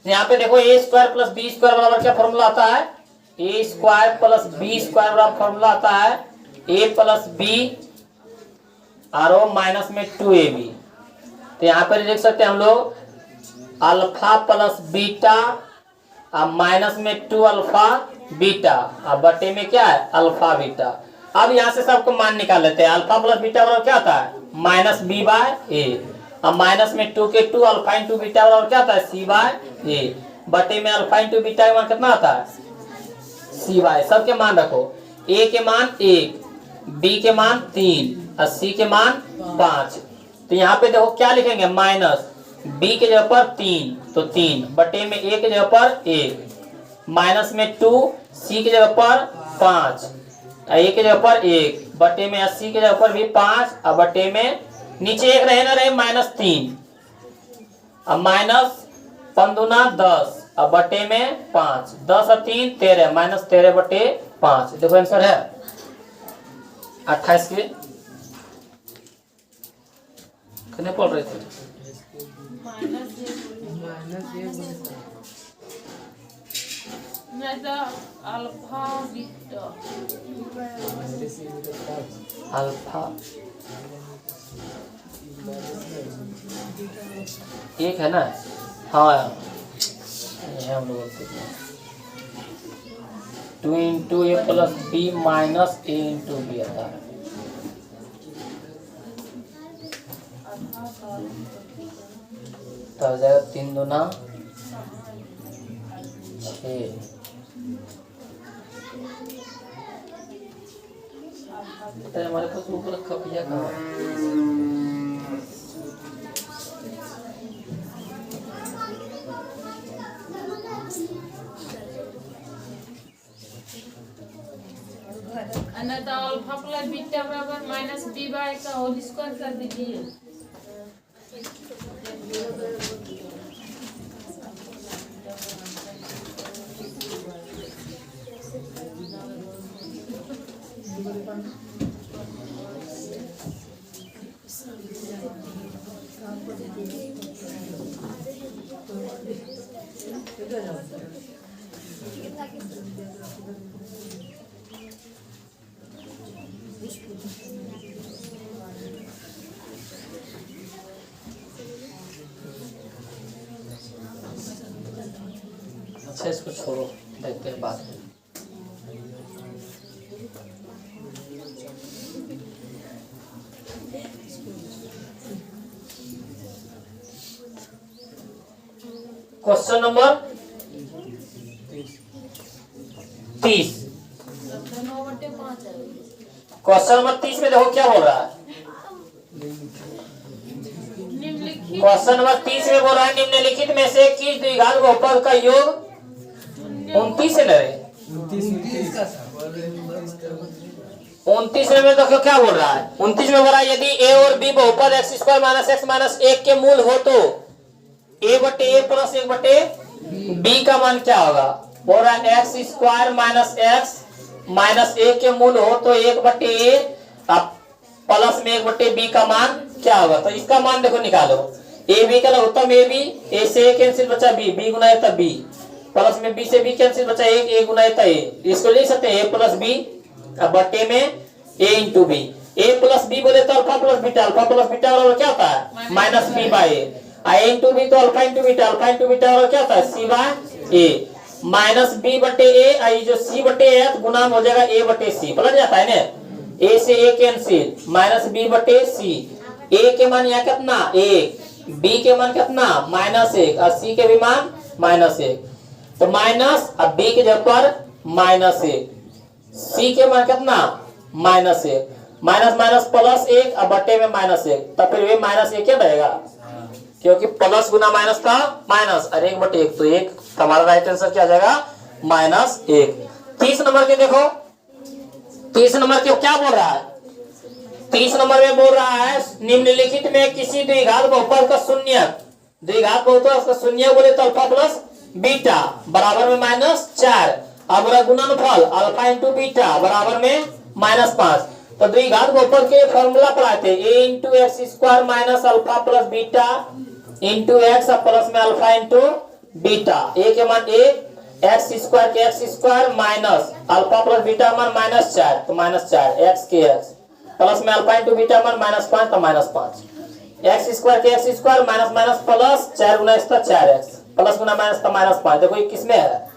यहाँ पे देखो ए स्क्वायर प्लस बी स्क्वायर बराबर क्या फॉर्मूला आता है? ए स्क्वायर प्लस बी स्क्वायर बराबर फॉर्मूला आता है ए प्लस बी और माइनस में 2ab। तो यहाँ पर देख सकते हैं हम लोग अल्फा प्लस बीटा और माइनस में 2 अल्फा बीटा और बटे में क्या है? Alpha beta. अब यहाँ से सबको मान निकाल लेते हैं। अल्फा प्लस बीटा बराबर क्या होता है? माइनस बी बाय ए। अब माइनस में 2 के 2 अल्फा इंटू बीटा बराबर क्या होता है? सी बाय ए। बटे में अल्फा इंटू बीटा का मान कितना आता है? सी बाय। सबके मान रखो, ए के मान 1, बी के मान 3 और सी के मान 5। तो यहाँ पे देखो क्या लिखेंगे? माइनस बी के जगह पर 3 तो 3 बटे में ए के जगह पर 1 माइनस में 2 सी के जगह पर 5 ए के जगह पर 1 बटे में 80 के जगह पर भी 5 और बटे में नीचे 1 रहे ना रहे -3 अब माइनस 5 दूना 10 और बटे में 5 10 और 3 13 -13 बटे 5। देखो आंसर है 28 के कितने पढ़ रहे थे? नहीं तो अल्फा बीटा। अल्फा एक है ना। हाँ ये हम लोग 2 इंटू ए प्लस बी माइनस ए इंटू बी आता है। तो हो जाएगा 3 दूना 6। हमारे पास ऊपर खपिया कहाँ है? तो अल्फा प्लस बीटा बराबर माइनस बी बाय का होल स्क्वायर कर दीजिए। अच्छा इसको छोड़ो, देखते हैं बाद में। Question number 30। क्वेश्चन नंबर 30 में देखो क्या बोल रहा है। क्वेश्चन नंबर 30 में बोल रहा है निम्नलिखित में से किस द्विघात बहुपद का योग 29 है ना रे? 29 में देखो क्या बोल रहा है, 29 में बोल रहा है यदि ए और बी बहुपद x square minus x minus एक के मूल हो तो ए बटे ए प्लस एक बटे बी का मान क्या होगा। बोल रहा है x square minus x minus एक के मूल हो तो एक बटे ए प्लस में एक बटे बी का मान क्या होगा। तो इसका मान देखो निकालो, ए बी का लघुत्तम ए बी, ए से ए कैंसिल बचा बी, बी गुना ए तब बी, प्लस में बी से बी कैंसिल बचा एक, ए गुना ए, इसको लिख सकते हैं ए प्लस बी अब बटे में ए इंटू बी। ए प्लस बी बोले तो alpha plus beta, alpha plus beta बराबर क्या होता है माइनस बी बाय ए इंटू बी तो alpha into beta, alpha into beta बराबर क्या होता है सी बाय ए माइनस बी बटे ए, आई जो सी बटे ए गुना हो जाएगा ए बटे सी, पलट जाता है ना, ए से ए कैंसिल माइनस बी बटे सी, ए के मान यहाँ कितना एक, बी के मान कितना माइनस एक और सी के भी मान माइनस एक, तो माइनस अब बी के जगह पर माइनस एक, सी के मान कितना माइनस एक, माइनस माइनस प्लस एक और बटे में माइनस एक, तो फिर भी माइनस एक क्या रहेगा क्योंकि प्लस गुना माइनस का माइनस और एक बटे एक, तो एक हमारा राइट आंसर क्या आ जाएगा माइनस एक। 30 नंबर के देखो, 30 नंबर के क्या बोल रहा है, 30 नंबर में बोल रहा है निम्नलिखित में किसी द्विघात बहुपद का शून्य, द्विघात बहुपद का शून्य बोले तो अल्फा प्लस बीटा बराबर में माइनस 4, अब गुणनफल अल्फा इंटू बीटा बराबर में माइनस 5, तो द्विघात बहुपद के फॉर्मूला पढ़ाते a into x square minus alpha plus beta into x plus में अल्फा इंटू बीटा, ए के मान ए, एक्स स्क्वायर के x square minus alpha plus beta मान माइनस 4 तो माइनस 4 एक्स के एक्स प्लस में अल्फा इंटू बीटा मान minus 5 तो माइनस 5, एक्स स्क्वायर के x square minus minus plus 4 गुना एक्स तो 4x प्लस गुना माइनस तो माइनस 5, देखो ये किसमें है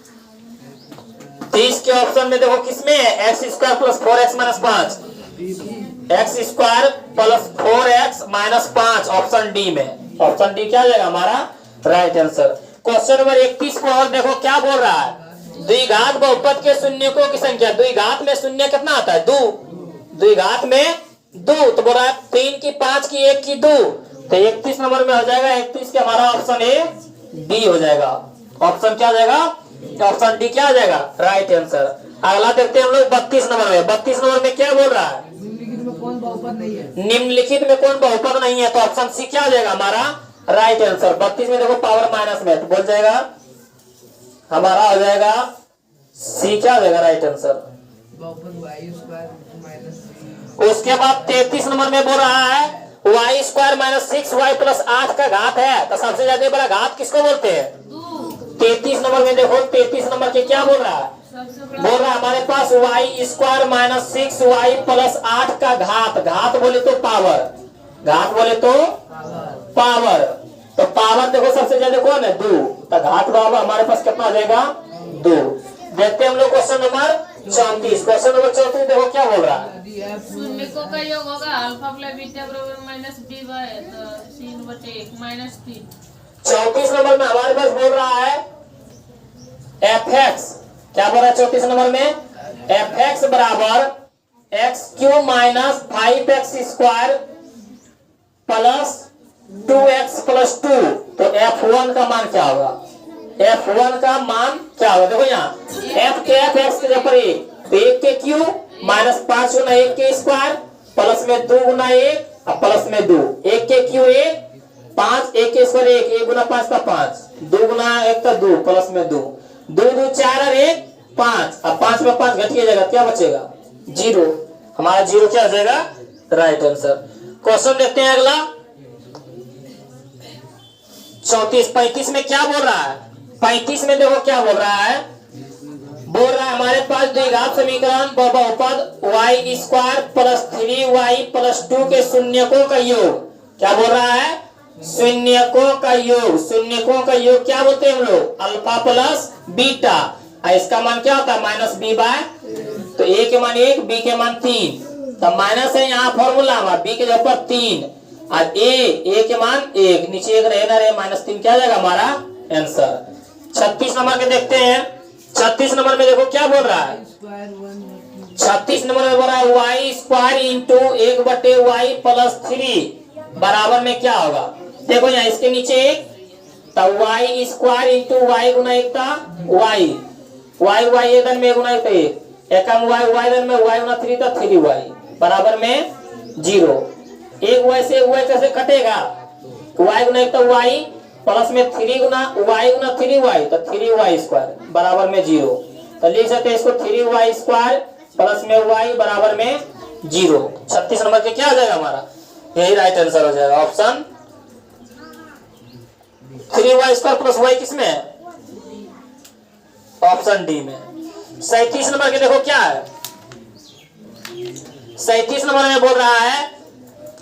30 के ऑप्शन में देखो किसमें है x square plus 4x minus 5, x square plus 4x minus 5 option D में, ऑप्शन डी क्या हो जाएगा हमारा राइट आंसर। क्वेश्चन नंबर 31 को और देखो क्या बोल रहा है, द्विघात बहुपद के शून्यकों की संख्या, द्विघात में शून्य कितना आता है 2, द्विघात में 2, तो बोल रहा है 3 की 5 की 1 की 2, तो 31 नंबर में हो जाएगा 31 के हमारा ऑप्शन ए डी हो जाएगा, ऑप्शन क्या हो जाएगा ऑप्शन डी क्या हो जाएगा राइट आंसर। अगला देखते हैं हम लोग 32 नंबर में, 32 नंबर में क्या बोल रहा है निम्नलिखित में कौन बहुपद नहीं है, निम्नलिखित में कौन बहुपद नहीं है, तो ऑप्शन सी क्या हो जाएगा हमारा राइट आंसर। 32 में देखो पावर माइनस में, तो बोल जाएगा हमारा हो जाएगा सी क्या हो जाएगा राइट आंसर। बहुपद वाई स्क्वायर माइनस, उसके बाद 33 नंबर में बोल रहा है Y square minus 6y plus 8 का घात है, तो सबसे ज्यादा बड़ा घात किसको बोलते हैं 33 नंबर में देखो 33 नंबर के क्या बोल रहा है, बोल रहा है हमारे पास y square minus 6y plus 8 का घात, घात बोले तो पावर, घात बोले तो पावर, तो पावर देखो सबसे ज्यादा कौन है 2, तो घात बराबर हमारे पास कितना आ जाएगा 2। देखते हैं हम लोग क्वेश्चन नंबर 34, क्वेश्चन नंबर 34 देखो क्या बोल रहा है, शून्यकों का योग होगा अल्फा प्लस बीटा बराबर माइनस बी बाय तो 3 बटे 1 माइनस 3। 34 नंबर में हमारे पास बोल रहा है एफ एक्स, क्या बोल रहा है 34 नंबर में एफ एक्स बराबर x Q minus 5x square plus 2x plus 2, तो f1 का मान क्या होगा, f1 का मान क्या होगा, देखो यहाँ f के f x के जगह पर 1, तो 1 के क्यू माइनस 5 गुना 1 के स्क्वायर प्लस में 2 गुना 1 और प्लस में 2, 1 के क्यू 1 5, 1 के स्क्वायर 1, 1 गुना 5 का 5, 2 गुना 1 का 2 प्लस में 2, 2 2 4 और 1 5, अब 5 में 5 घट जाएगा क्या बचेगा 0, हमारा 0 क्या हो जाएगा राइट आंसर। क्वेश्चन देखते हैं अगला 34 35 में क्या बोल रहा है, 35 में देखो क्या बोल रहा है, बोल रहा है हमारे पास द्विघात समीकरण बहुपद y square plus 3y plus 2 के शून्यकों का योग, क्या बोल रहा है शून्यकों का योग, शून्यकों का योग क्या बोलते हैं हम लोग अल्फा प्लस बीटा, इसका मान क्या होता है माइनस बी बाय, तो a के मान 1 b के मान 3, तो माइनस है यहाँ फॉर्मूला हमारा b के जगह पर 3 और a के मान 1 नीचे 1 रहेगा रहे माइनस 3 क्या जाएगा हमारा आंसर। 36 नंबर के देखते हैं, 36 नंबर में देखो क्या बोल रहा है, 36 नंबर में बोल रहा है वाई स्क्वायर इंटू 1 बटे वाई प्लस 3 बराबर में क्या होगा, देखो यहाँ इसके नीचे 1, तो वाई स्क्वायर इंटू वाई गुना 1 था वाई वाई वाई इधर में गुना 1 1 एकम y y धन में y गुना 3 तो 3y बराबर में 0। एक y से एक y कैसे कटेगा, y गुना 1 तो y प्लस में 3 गुना y गुना 3y तो 3y स्क्वायर बराबर में 0। तो लिख सकते हैं इसको 3y स्क्वायर प्लस में y बराबर में 0। 36 नंबर के क्या आ जाएगा हमारा, यही राइट आंसर हो जाएगा option 3y square plus y किसमें है, ऑप्शन डी में। 37 नंबर के देखो क्या है, 37 नंबर में बोल रहा है,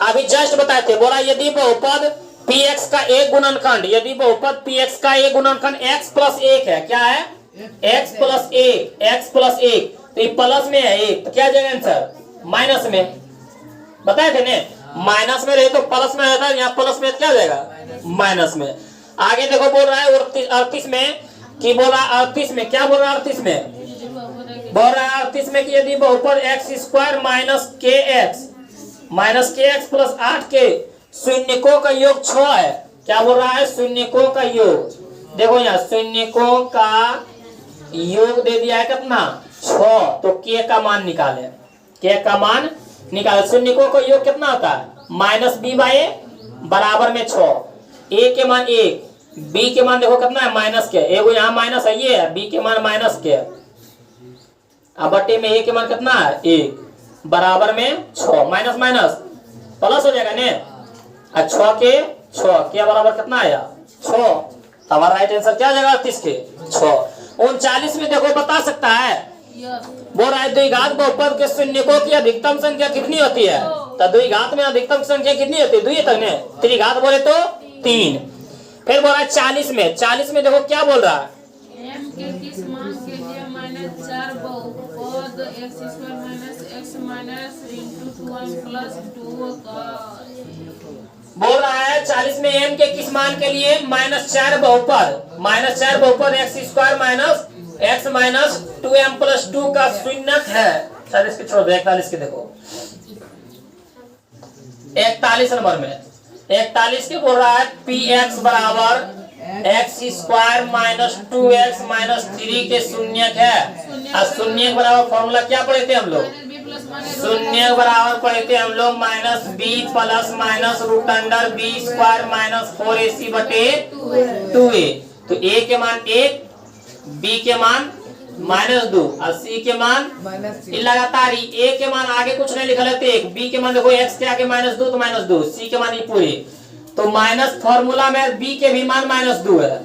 अभी जस्ट बताए थे, बोला यदि बहुपद px का एक गुणनखंड, यदि बहुपद px का एक गुणनखंड x प्लस 1 है, क्या है x प्लस 1, तो ये प्लस में है 1 तो क्या आ जाएगा आंसर, माइनस में। बताए थे ने, माइनस में रहे तो प्लस में रहता है, यहाँ प्लस में क्या आ जाएगा माइनस में। आगे देखो बोल रहा है 38 में कि बोला 38 में क्या बोल रहा है, 38 में बोल रहा है 38 में कि यदि बहुपद x स्क्वायर माइनस के एक्स प्लस 8 के शून्यकों का योग 6 है, क्या बोल रहा है, शून्यकों का योग। देखो यहाँ शून्यकों का योग दे दिया है कितना 6, तो k का मान निकाले, k का मान निकाले। शून्यकों का योग कितना होता है, माइनस b बाय a बराबर में 6। a के मान 1, b के मान देखो कितना है माइनस के, एगो यहाँ माइनस है ये है, b के मान माइनस के, अब बटे में a के मान कितना है 1 बराबर में 6, माइनस माइनस प्लस हो जाएगा ने, 6 के 6 क्या बराबर कितना आया 6, हमारा राइट आंसर क्या आ जाएगा 38 के 6। 39 में देखो बता सकता है, बोल रहा है द्विघात बहुपद के शून्यकों की अधिकतम संख्या कितनी होती है, तो द्विघात में अधिकतम संख्या कितनी होती है 2 तक ने, त्रिघात बोले तो 3। फिर बोल रहा है 40 में देखो क्या बोल रहा है, m के किस मान के लिए -4 बहुपद x square minus x minus into 2m plus 2 का बोल रहा है 40 में m के किस मान के लिए -4 बहुपद x square minus x minus 2m plus 2 का शून्यक है। 40 के छोड़ दो, 41 के देखो 41 नंबर में 41 के बोल रहा है px बराबर x square minus 2x minus 3 के शून्यक है। और शून्यक बराबर फॉर्मूला क्या पढ़े थे हम लोग, शून्य बराबर पढ़े थे हम लोग minus b plus minus root under b square minus 4ac बटे 2a। तो a के मान 1, b के मान -2 और c के मान लगातार ही, a के मान आगे कुछ नहीं लिखा लेते, b के मान देखो x के आगे -2 तो -2, c के मान ये पूरे, तो माइनस फॉर्मूला में b के भी मान -2 है,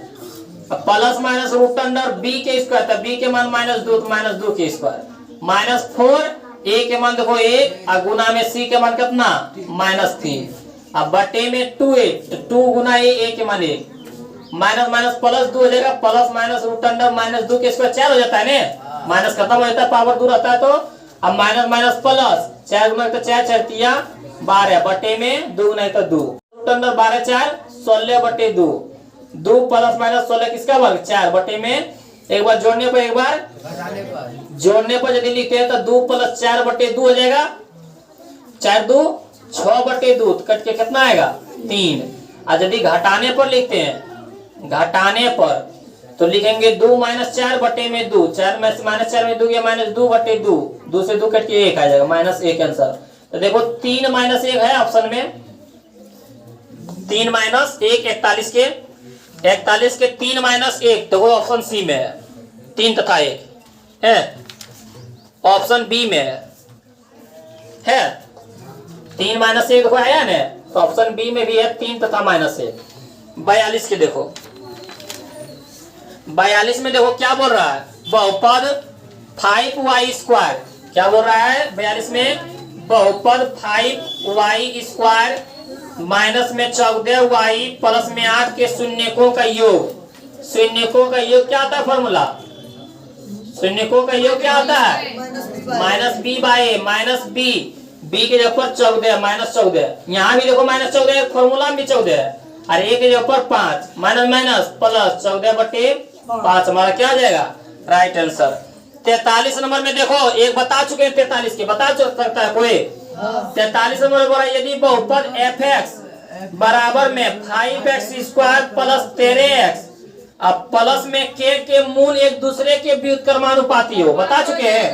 plus minus root under b के स्क्वायर, तो b के मान -2 तो -2 के स्क्वायर, -4 a के मान देखो 1 और गुना में c के मान कितना -3, अब बटे में 2a, तो 2 गुना a के मान 1, माइनस माइनस प्लस 2 हो जाएगा, प्लस माइनस रूट अंडर -2 के स्क्वायर 4 हो जाता है ने, माइनस खत्म हो जाता है, पावर दूर रहता है, तो अब माइनस माइनस प्लस 4 गुना तो 4 4 तिया 12 बटे में 2 गुना तो 2, रूट अंडर 12 4 16 बटे 2, 2 प्लस माइनस 16 किसका वर्ग 4 बटे में, एक बार जोड़ने पर एक बार जोड़ने पर यदि लिखते हैं तो 2 प्लस 4 बटे 2 हो जाएगा, 4 2 6 बटे 2 कट के कितना आएगा 3। और यदि घटाने पर लिखते हैं, घटाने पर तो लिखेंगे 2 माइनस 4 बटे में 2, 4 में -4 में 2 गया -2 बटे 2, 2 से 2 कट के 1 आ जाएगा -1 आंसर। तो देखो 3 -1 है ऑप्शन में, 3 -1 41 के 3 -1 तो वो ऑप्शन सी में है, 3 तथा 1 है, ऑप्शन बी में है 3 -1 देखो आया ना, तो ऑप्शन बी में भी है 3 तथा -1। 42 के देखो 42 में देखो क्या बोल रहा है, बहुपद 5y स्क्वायर, क्या बोल रहा है 42 में, बहुपद 5y स्क्वायर माइनस में 14y प्लस में 8 के शून्यकों का योग, शून्यकों का योग क्या होता है फॉर्मूला, शून्यकों का योग क्या होता है -b बाय a, b के जगह पर 14 -14, यहाँ भी देखो -14 फॉर्मूला में भी 14 है, और a के जगह पर 5 माइनस माइनस प्लस 14 बटे 5 हमारा क्या आ जाएगा राइट आंसर। 43 नंबर में देखो एक बता चुके हैं, 43 के बता सकता है कोई, 43 नंबर में बोला यदि बहुपद fx बराबर में 5x स्क्वायर प्लस 13x, अब प्लस में k के मूल एक दूसरे के व्युत्क्रमानुपाती हो, बता चुके हैं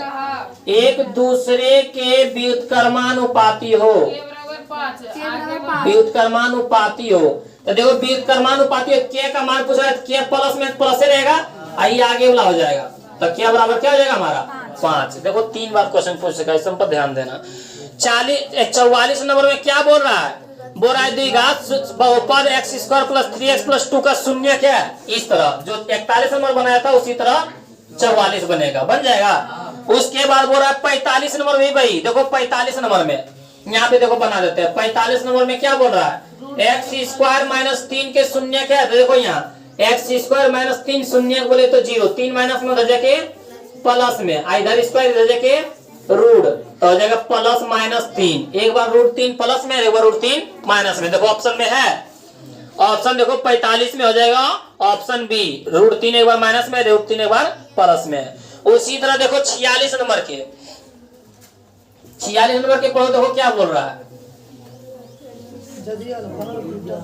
एक दूसरे के व्युत्क्रमानुपाती हो, के बराबर 5 आगे बढ़। व्युत्क्रमानुपाती हो। तो देखो व्युत्क्रमानुपाती हो, के का मान पूछ रहा है, के प्लस में प्लस ही रहेगा, आइए आगे वाला हो जाएगा। तो के बराबर क्या हो जाएगा हमारा 5। देखो 3 बार क्वेश्चन पूछ सका, इस पर ध्यान देना। 44 नंबर में क्या बोल रहा है, बोल रहा है द्विघात बहुपद x² प्लस 3x प्लस 2 का शून्य क्या है, इस तरह जो 41 नंबर बनाया था उसी तरह 44 बनेगा, बन जाएगा। उसके बाद बोल रहा है 45 नंबर में भाई, देखो 45 नंबर में यहाँ पे देखो बना देते हैं। 45 नंबर में क्या बोल रहा है, x² माइनस 3 के शून्य क्या है, तो देखो यहाँ x² माइनस 3 शून्य बोले तो 0, 3 माइनस में उधर जाके प्लस में, इधर स्क्वायर इधर जाके रूट, तो हो जाएगा प्लस माइनस 3। एक बार √3 प्लस में, एक बार √3 माइनस में। देखो ऑप्शन में है, ऑप्शन देखो 45 में हो जाएगा ऑप्शन बी, √3 एक बार माइनस में, √3 एक बार प्लस में। उसी तरह देखो 46 नंबर के, 46 नंबर के पढ़ो, देखो क्या बोल रहा है, यदि अल्फा और बीटा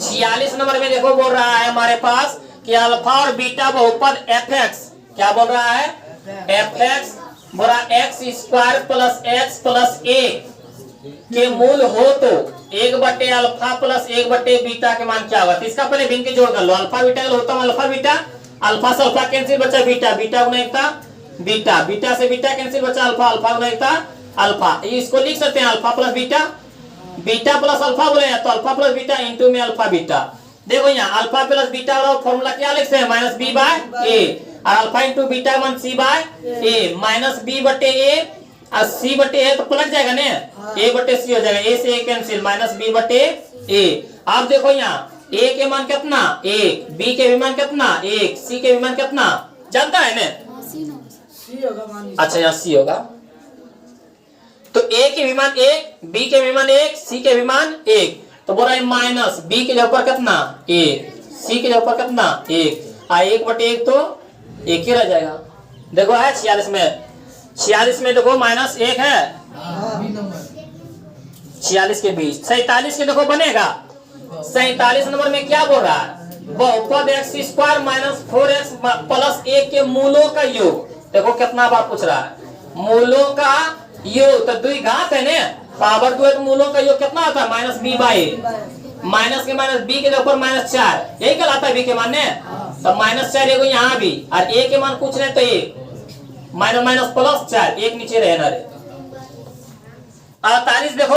छियालीस नंबर में देखो बोल रहा है हमारे पास कि अल्फा और बीटा बहुपद fx, क्या बोल रहा है, fx बोल रहा x² plus x plus a के मूल हो तो 1/अल्फा प्लस 1/बीटा के मान क्या होगा। तो इसका पहले भिन्न के जोड़ कर लो, अल्फा बीटा का होता है अल्फा बीटा, अल्फा से अल्फा कैंसिल बचा बीटा, बीटा गुना एक था बीटा, बीटा से बीटा कैंसिल बचा अल्फा, अल्फा गुना एक था अल्फा। इसको लिख सकते हैं alpha plus beta, beta plus alpha बोले तो अल्फा प्लस बीटा इंटू में अल्फा बीटा। देखो यहाँ अल्फा प्लस बीटा वाला फॉर्मूला क्या लिखते हैं, -b/a, और alpha into beta one c/a, -b/a और c/a तो पलट जाएगा ना, a/c हो जाएगा, a से a कैंसिल, -b/a। आप देखो यहाँ a के मान कितना 1, b के भी मान कितना 1, c के भी मान कितना जानता है ना, सी होगा मान। अच्छा यहाँ c होगा, तो a के विमान 1, b के विमान 1, c के विमान 1, तो बोल रहा है माइनस b के ऊपर कितना 1, c के ऊपर कितना 1, 1/1 तो 1 ही रह जाएगा। देखो है 46 में, 46 में देखो -1 है, 46 के बीच 47 के देखो बनेगा। 47 नंबर में क्या बोल रहा है, बहुपद x² माइनस 4x प्लस 1 के मूलों का योग। देखो कितना बार पूछ रहा है, मूलों का योग, तो द्विघात है ना, पावर 2 है तो मूलों का योग कितना आता है -b/a, माइनस के माइनस b के ऊपर -4, यही कहलाता है b के मान ने, तो -4 एगो यहाँ भी, और a के मान पूछ रहे तो 1 माइनस माइनस +4, 1 नीचे रहना रे। 48 देखो